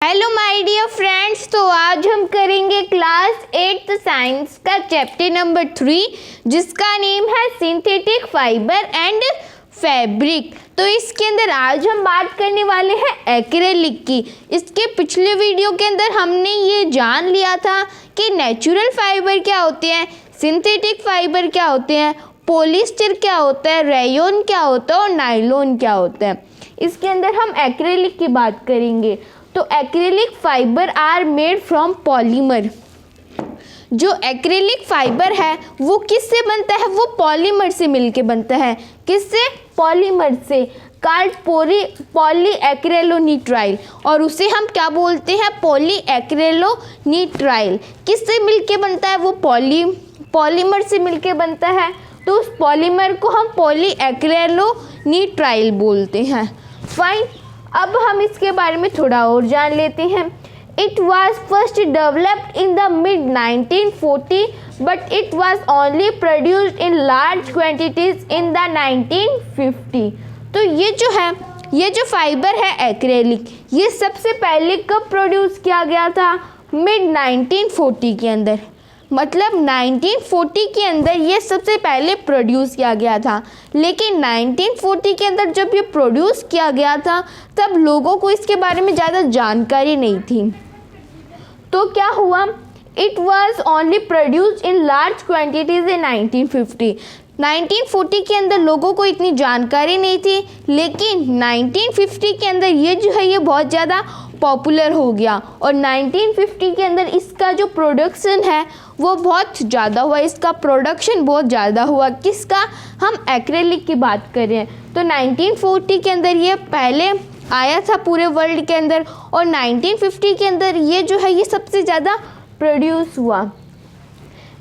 Hello my dear friends, तो आज हम करेंगे क्लास 8th साइंस का चैप्टर नंबर 3 जिसका नेम है सिंथेटिक फाइबर एंड फैब्रिक। तो इसके अंदर आज हम बात करने वाले हैं एक्रेलिक की। इसके पिछले वीडियो के अंदर हमने ये जान लिया था कि नेचुरल फाइबर क्या होते हैं, सिंथेटिक फाइबर क्या होते हैं, पॉलिएस्टर क्या होता है, रेयन क्या होता है और नायलॉन क्या होता है। इसके अंदर हम एक्रेलिक की बात करेंगे। तो acrylic fibre are made from polymer. जो एक्रेलिक फाइबर है वो किससे बनता है? वो पॉलीमर से मिलके बनता है। किससे? पॉलीमर से। कार्ड पॉलीएक्रेलोनिट्राइल, और उसे हम क्या बोलते हैं? पॉलीएक्रेलोनिट्राइल। किससे मिलके बनता है? वो पॉलीमर से मिलके बनता है। तो उस पॉलीमर को हम पॉलीएक्रेलोनिट्राइल बोलते हैं। फाइन, अब हम इसके बारे में थोड़ा और जान लेते हैं। It was first developed in the mid 1940 but it was only produced in large quantities in the 1950। तो ये जो फाइबर है एक्रेलिक, ये सबसे पहले कब प्रोड्यूस किया गया था? मिड 1940 के अंदर। मतलब 1940 के अंदर ये सबसे पहले प्रोड्यूस किया गया था। लेकिन 1940 के अंदर जब ये प्रोड्यूस किया गया था तब लोगों को इसके बारे में ज़्यादा जानकारी नहीं थी। तो क्या हुआ? It was only produced in large quantities in 1950। 1940 के अंदर लोगों को इतनी जानकारी नहीं थी, लेकिन 1950 के अंदर ये जो है ये बहुत ज़्यादा पॉपुलर हो गया। और 1950 के अंदर इसका जो प्रोडक्शन है वो बहुत ज़्यादा हुआ। इसका प्रोडक्शन बहुत ज़्यादा हुआ। किसका? हम एक्रेलिक की बात कर रहे हैं। तो 1940 के अंदर ये पहले आया था पूरे वर्ल्ड के अंदर, और 1950 के अंदर ये जो है ये सबसे ज़्यादा प्रोड्यूस हुआ।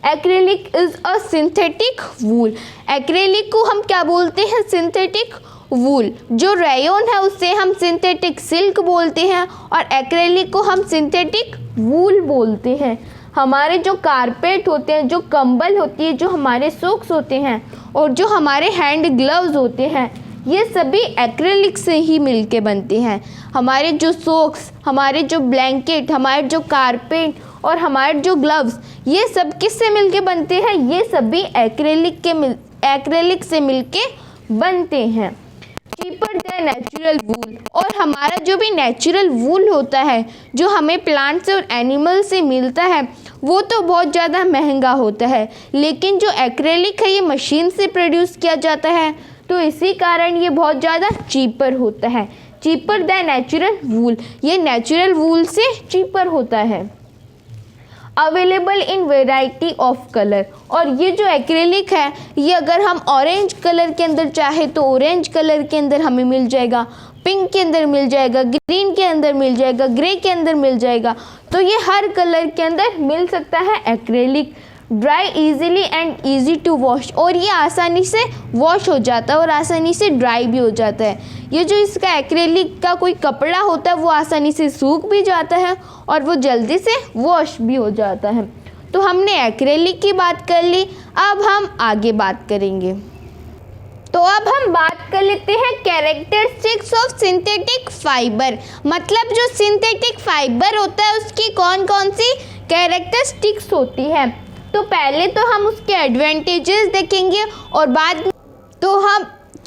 Acrylic is a synthetic wool. Acrylic को हम क्या बोलते हैं? सिंथेटिक वूल। जो रेयन है उससे हम सिंथेटिक सिल्क बोलते हैं, और एक्रेलिक को हम सिंथेटिक वूल बोलते हैं। हमारे जो कारपेट होते हैं, जो कंबल होती है, जो हमारे सॉक्स होते हैं और जो हमारे हैंड ग्लव्स होते हैं, ये सभी एक्रेलिक से ही मिलके बनते हैं। हमारे जो सॉक्स, हमारे जो ब्लैंकेट, हमारे जो कारपेट और हमारे जो ग्लव्स, ये सब किससे मिलके बनते हैं? ये सभी एक्रेलिक से मिलके बनते हैं। चीपर देन नेचुरल वूल। और हमारा जो भी नेचुरल वूल होता है, जो हमें प्लांट्स और एनिमल से मिलता है, वो तो बहुत ज़्यादा महंगा होता है। लेकिन जो एक्रेलिक है ये मशीन से प्रोड्यूस किया जाता है, तो इसी कारण ये बहुत ज़्यादा चीपर होता है। चीपर देन नेचुरल वूल। ये नेचुरल वूल से चीपर होता है। Available in variety of colour. और ये जो एक्रेलिक है ये अगर हम ऑरेंज कलर के अंदर चाहे तो ऑरेंज कलर के अंदर हमें मिल जाएगा, पिंक के अंदर मिल जाएगा, ग्रीन के अंदर मिल जाएगा, ग्रे के अंदर मिल जाएगा। तो ये हर कलर के अंदर मिल सकता है acrylic. Dry easily and easy to wash. और ये आसानी से वॉश हो जाता है और आसानी से ड्राई भी हो जाता है। ये जो इसका एक्रेलिक का कोई कपड़ा होता है वो आसानी से सूख भी जाता है और वो जल्दी से वॉश भी हो जाता है। तो हमने एक्रेलिक की बात कर ली, अब हम आगे बात करेंगे। तो अब हम बात कर लेते हैं कैरेक्टरिस्टिक्स ऑफ सिंथेटिक फाइबर। मतलब जो सिंथेटिक फाइबर होता है उसकी कौन कौन सी कैरेक्टरिस्टिक्स होती है। तो पहले तो हम उसके एडवांटेजेस देखेंगे और बाद तो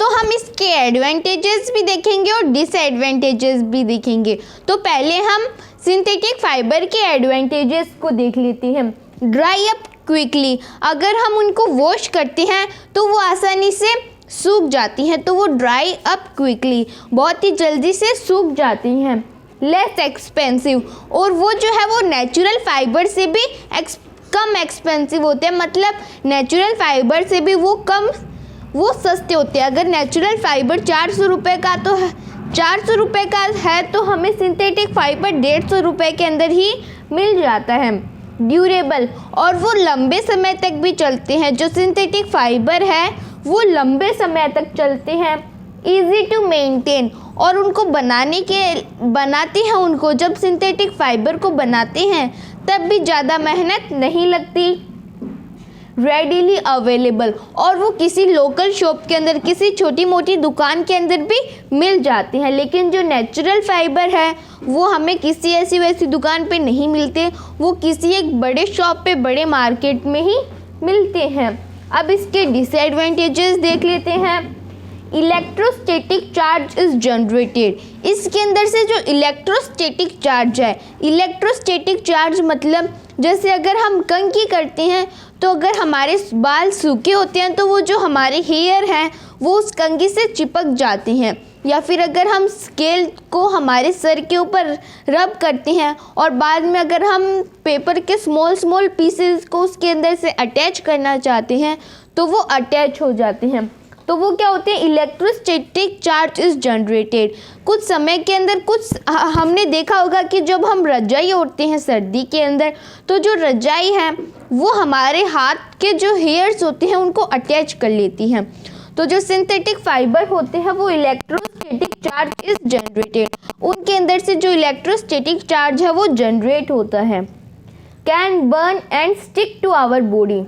हम इसके एडवांटेजेस भी देखेंगे और डिसएडवांटेजेस भी देखेंगे। तो पहले हम सिंथेटिक फाइबर के एडवांटेजेस को देख लेते हैं। Dry up quickly. अगर हम उनको वॉश करते हैं तो वो आसानी से सूख जाती हैं, तो वो ड्राई अप क्विकली, बहुत ही जल्दी से सूख जाती हैं। Less expensive. और वो जो है वो नेचुरल फाइबर से भी कम एक्सपेंसिव होते हैं। मतलब नेचुरल फाइबर से भी वो सस्ते होते हैं। अगर नेचुरल फाइबर 400 रुपये का तो 400 रुपये का है तो हमें सिंथेटिक फाइबर 150 रुपये के अंदर ही मिल जाता है। ड्यूरेबल। और वो लंबे समय तक भी चलते हैं। जो सिंथेटिक फाइबर है वो लंबे समय तक चलते हैं। Easy to maintain. और उनको बनाते हैं उनको जब सिंथेटिक फाइबर को बनाते हैं तब भी ज़्यादा मेहनत नहीं लगती। रेडिली अवेलेबल, और वो किसी लोकल शॉप के अंदर, किसी छोटी मोटी दुकान के अंदर भी मिल जाते हैं। लेकिन जो नेचुरल फाइबर है वो हमें किसी ऐसी वैसी दुकान पे नहीं मिलते, वो किसी एक बड़े शॉप पे, बड़े मार्केट में ही मिलते हैं। अब इसके डिसएडवांटेजेस देख लेते हैं। इलेक्ट्रोस्टैटिक चार्ज इज जनरेटेड, इसके अंदर से जो इलेक्ट्रोस्टैटिक चार्ज है, इलेक्ट्रोस्टैटिक चार्ज मतलब जैसे अगर हम कंघी करते हैं तो अगर हमारे बाल सूखे होते हैं तो वो जो हमारे हेयर हैं वो उस कंघी से चिपक जाते हैं, या फिर अगर हम स्केल को हमारे सर के ऊपर रब करते हैं और बाद में अगर हम पेपर के स्मॉल पीसेस को उसके अंदर से अटैच करना चाहते हैं तो वो अटैच हो जाते हैं। तो वो क्या होते हैं, इलेक्ट्रोस्टैटिक चार्ज इज जनरेटेड। कुछ समय के अंदर हमने देखा होगा कि जब हम रजाई ओढ़ते हैं सर्दी के अंदर, तो जो रजाई है वो हमारे हाथ के जो हेयर्स होते हैं उनको अटैच कर लेती हैं। तो जो सिंथेटिक फाइबर होते हैं वो इलेक्ट्रोस्टैटिक चार्ज इज जनरेटेड, उनके अंदर से जो इलेक्ट्रोस्टैटिक चार्ज है वो जनरेट होता है। Can burn and stick to our body,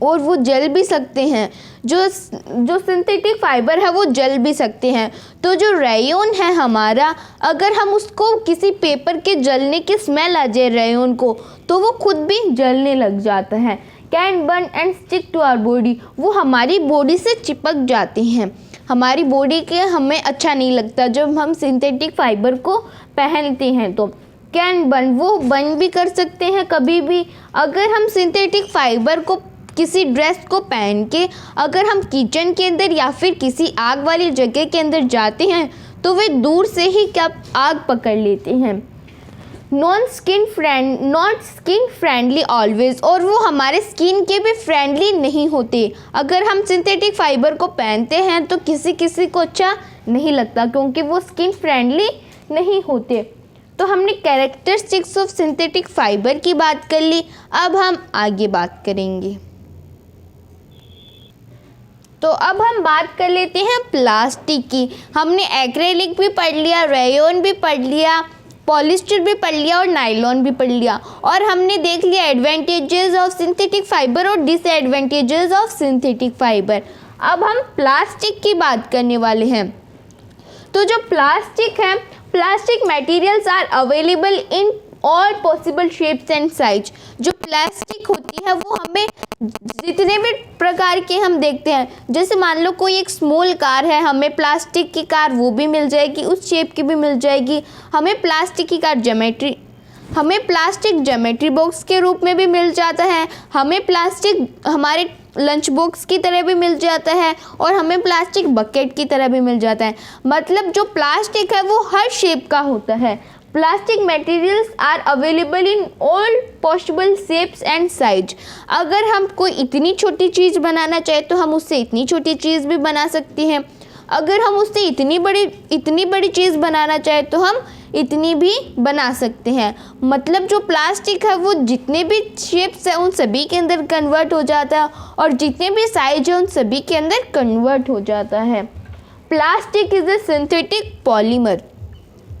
और वो जल भी सकते हैं। जो सिंथेटिक फाइबर है वो जल भी सकते हैं। तो जो रेयन है हमारा, अगर हम उसको किसी पेपर के जलने की स्मेल आ जाए रेयन को, तो वो खुद भी जलने लग जाता है। Can burn and stick to our body, वो हमारी बॉडी से चिपक जाते हैं, हमारी बॉडी के हमें अच्छा नहीं लगता जब हम सिंथेटिक फाइबर को पहनते हैं। तो कैन बर्न, वो बर्न भी कर सकते हैं कभी भी। अगर हम सिंथेटिक फाइबर को किसी ड्रेस को पहन के अगर हम किचन के अंदर या फिर किसी आग वाली जगह के अंदर जाते हैं तो वे दूर से ही क्या आग पकड़ लेते हैं। नॉट स्किन फ्रेंडली ऑलवेज, और वो हमारे स्किन के भी फ्रेंडली नहीं होते। अगर हम सिंथेटिक फाइबर को पहनते हैं तो किसी को अच्छा नहीं लगता क्योंकि वो स्किन फ्रेंडली नहीं होते। तो हमने कैरेक्टरिस्टिक्स ऑफ सिंथेटिक फाइबर की बात कर ली, अब हम आगे बात करेंगे। तो अब हम बात कर लेते हैं प्लास्टिक की। हमने एक्रेलिक भी पढ़ लिया, रेयन भी पढ़ लिया, पॉलिस्टर भी पढ़ लिया और नायलॉन भी पढ़ लिया, और हमने देख लिया एडवांटेजेस ऑफ सिंथेटिक फाइबर और डिसएडवांटेजेस ऑफ सिंथेटिक फाइबर। अब हम प्लास्टिक की बात करने वाले हैं। तो जो प्लास्टिक है, plastic materials are available in all possible shapes and size. जो प्लास्टिक होती है वो हमें जितने भी प्रकार के हम देखते हैं, जैसे मान लो कोई एक स्मॉल कार है, हमें प्लास्टिक की कार वो भी मिल जाएगी, उस शेप की भी मिल जाएगी। हमें प्लास्टिक की कार हमें प्लास्टिक ज्योमेट्री बॉक्स के रूप में भी मिल जाता है, हमें प्लास्टिक हमारे लंच बॉक्स की तरह भी मिल जाता है, और हमें प्लास्टिक बकेट की तरह भी मिल जाता है। मतलब जो प्लास्टिक है वो हर शेप का होता है। Plastic materials are available in all possible shapes and size. अगर हम कोई इतनी छोटी चीज़ बनाना चाहे तो हम उससे इतनी छोटी चीज़ भी बना सकते हैं, अगर हम उससे इतनी बड़ी चीज़ बनाना चाहे तो हम इतनी भी बना सकते हैं। मतलब जो प्लास्टिक है वो जितने भी शेप्स हैं उन सभी के अंदर कन्वर्ट हो जाता है, और जितने भी साइज हैं उन सभी के अंदर कन्वर्ट हो जाता है। Plastic is a synthetic polymer.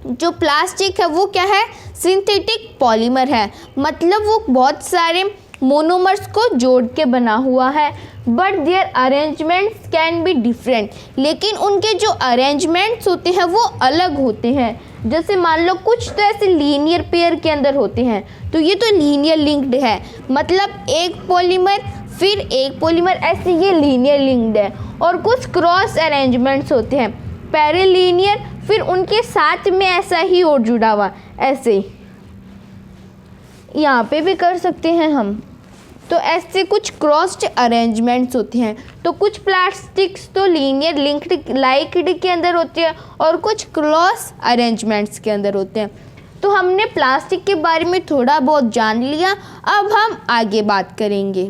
जो प्लास्टिक है वो क्या है, सिंथेटिक पॉलीमर है। मतलब वो बहुत सारे मोनोमर्स को जोड़ के बना हुआ है, but their arrangements can be different. लेकिन उनके जो अरेंजमेंट्स होते हैं वो अलग होते हैं। जैसे मान लो कुछ तो ऐसे लीनियर पेयर के अंदर होते हैं, तो ये तो लीनियर लिंक्ड है, मतलब एक पॉलीमर फिर एक पॉलीमर, ऐसे ये लीनियर लिंक्ड है। और कुछ क्रॉस अरेंजमेंट्स होते हैं, पैरेलिनियर, फिर उनके साथ में ऐसा ही और जुड़ा हुआ, ऐसे यहाँ पे भी कर सकते हैं हम। तो ऐसे कुछ क्रॉस्ड अरेंजमेंट्स होते हैं। तो कुछ प्लास्टिक्स तो लीनियर लिंक्ड के अंदर होते हैं और कुछ क्रॉस अरेंजमेंट्स के अंदर होते हैं। तो हमने प्लास्टिक के बारे में थोड़ा बहुत जान लिया, अब हम आगे बात करेंगे।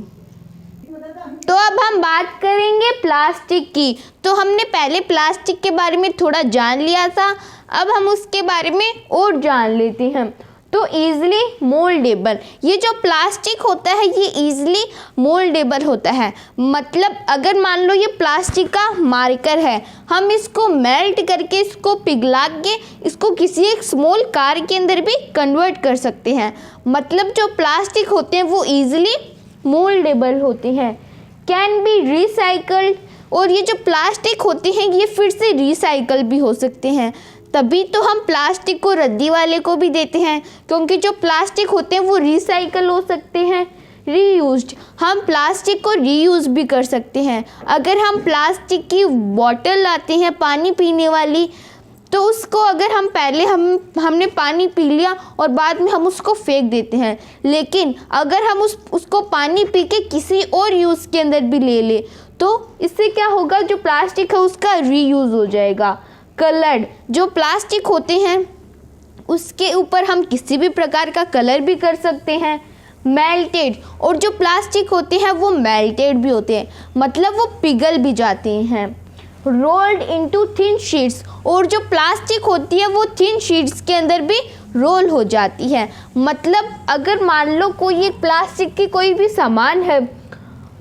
तो अब हम बात करेंगे प्लास्टिक की। तो हमने पहले प्लास्टिक के बारे में थोड़ा जान लिया था, अब हम उसके बारे में और जान लेते हैं। तो ईज़िली मोल्डेबल, ये जो प्लास्टिक होता है ये ईज़िली मोल्डेबल होता है। मतलब अगर मान लो ये प्लास्टिक का मार्कर है, हम इसको मेल्ट करके, इसको पिघला के, इसको किसी एक स्मॉल कार के अंदर भी कन्वर्ट कर सकते हैं। मतलब जो प्लास्टिक होते हैं वो ईज़िली मोल्डेबल होते हैं, कैन बी रिसाइकल्ड, और ये जो प्लास्टिक होते हैं ये फिर से रिसाइकल भी हो सकते हैं। तभी तो हम प्लास्टिक को रद्दी वाले को भी देते हैं, क्योंकि जो प्लास्टिक होते हैं वो रिसाइकल हो सकते हैं। रीयूज्ड, हम प्लास्टिक को रीयूज़ भी कर सकते हैं। अगर हम प्लास्टिक की बॉटल लाते हैं पानी पीने वाली, तो उसको अगर हम पहले हमने पानी पी लिया और बाद में हम उसको फेंक देते हैं, लेकिन अगर हम उसको पानी पी के किसी और यूज़ के अंदर भी ले ले तो इससे क्या होगा, जो प्लास्टिक है उसका रीयूज़ हो जाएगा। कलर्ड, जो प्लास्टिक होते हैं उसके ऊपर हम किसी भी प्रकार का कलर भी कर सकते हैं। मेल्टेड, और जो प्लास्टिक होते हैं वो मेल्टेड भी होते हैं, मतलब वो पिघल भी जाते हैं। रोल्ड इनटू थिन शीट्स, और जो प्लास्टिक होती है वो थिन शीट्स के अंदर भी रोल हो जाती है। मतलब अगर मान लो कोई एक प्लास्टिक की कोई भी सामान है,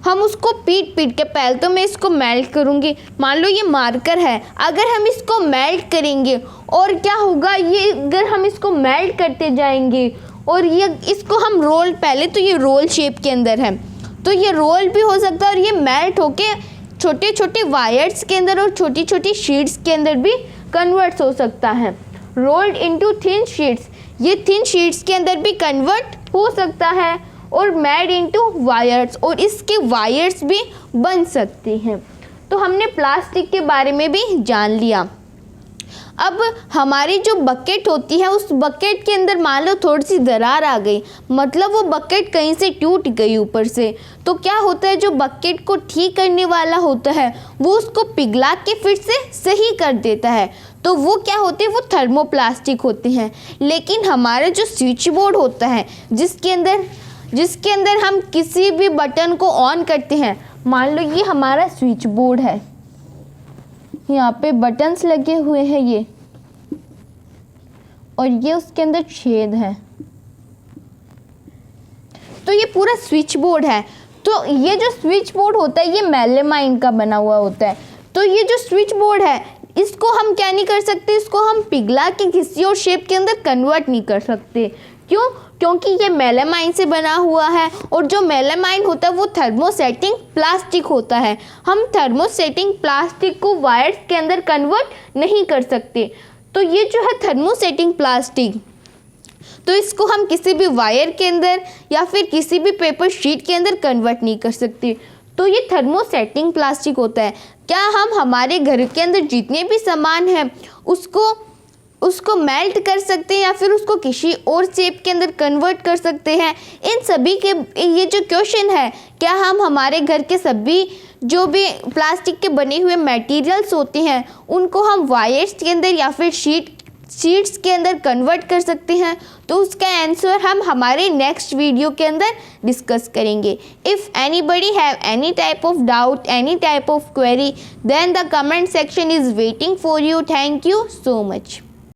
हम उसको पीट के, पहले तो मैं इसको मेल्ट करूँगी, मान लो ये मार्कर है, अगर हम इसको मेल्ट करेंगे और क्या होगा, ये अगर हम इसको मेल्ट करते जाएंगे और ये इसको हम रोल, पहले तो ये रोल शेप के अंदर है तो ये रोल भी हो सकता है और ये मेल्ट होके छोटे छोटे वायर्स के अंदर और छोटी छोटी शीट्स के अंदर भी कन्वर्ट हो सकता है। रोल्ड इनटू थिन शीट्स, ये थिन शीट्स के अंदर भी कन्वर्ट हो सकता है। और मेड इनटू वायर्स, और इसके वायर्स भी बन सकते हैं। तो हमने प्लास्टिक के बारे में भी जान लिया। अब हमारी जो बकेट होती है उस बकेट के अंदर मान लो थोड़ी सी दरार आ गई, मतलब वो बकेट कहीं से टूट गई ऊपर से, तो क्या होता है, जो बकेट को ठीक करने वाला होता है वो उसको पिघला के फिर से सही कर देता है। तो वो क्या होते हैं, वो थर्मोप्लास्टिक होते हैं। लेकिन हमारा जो स्विच बोर्ड होता है जिसके अंदर हम किसी भी बटन को ऑन करते हैं, मान लो ये हमारा स्विच बोर्ड है, यहाँ पे बटन्स लगे हुए हैं ये, और ये उसके अंदर छेद है, तो ये पूरा स्विच बोर्ड है। तो ये जो स्विच बोर्ड होता है ये मेलामाइन का बना हुआ होता है। तो ये जो स्विच बोर्ड है इसको हम क्या नहीं कर सकते, इसको हम पिघला के किसी और शेप के अंदर कन्वर्ट नहीं कर सकते। क्यों? क्योंकि ये मेलामाइन से बना हुआ है, और जो मेलामाइन होता है वो थर्मोसेटिंग प्लास्टिक होता है। हम थर्मोसेटिंग प्लास्टिक को वायर्स के अंदर कन्वर्ट नहीं कर सकते। तो ये जो है थर्मोसेटिंग प्लास्टिक, तो इसको हम किसी भी वायर के अंदर या फिर किसी भी पेपर शीट के अंदर कन्वर्ट नहीं कर सकते। तो ये थर्मोसेटिंग प्लास्टिक होता है। क्या हम हमारे घर के अंदर जितने भी सामान हैं उसको मेल्ट कर सकते हैं या फिर उसको किसी और शेप के अंदर कन्वर्ट कर सकते हैं? इन सभी के ये जो क्वेश्चन है, क्या हम हमारे घर के सभी जो भी प्लास्टिक के बने हुए मटेरियल्स होते हैं उनको हम वायर्स के अंदर या फिर शीट्स के अंदर कन्वर्ट कर सकते हैं? तो उसका आंसर हम हमारे नेक्स्ट वीडियो के अंदर डिस्कस करेंगे। If anybody have any type of doubt, any type of query, then the comment section is waiting for you. Thank you so much.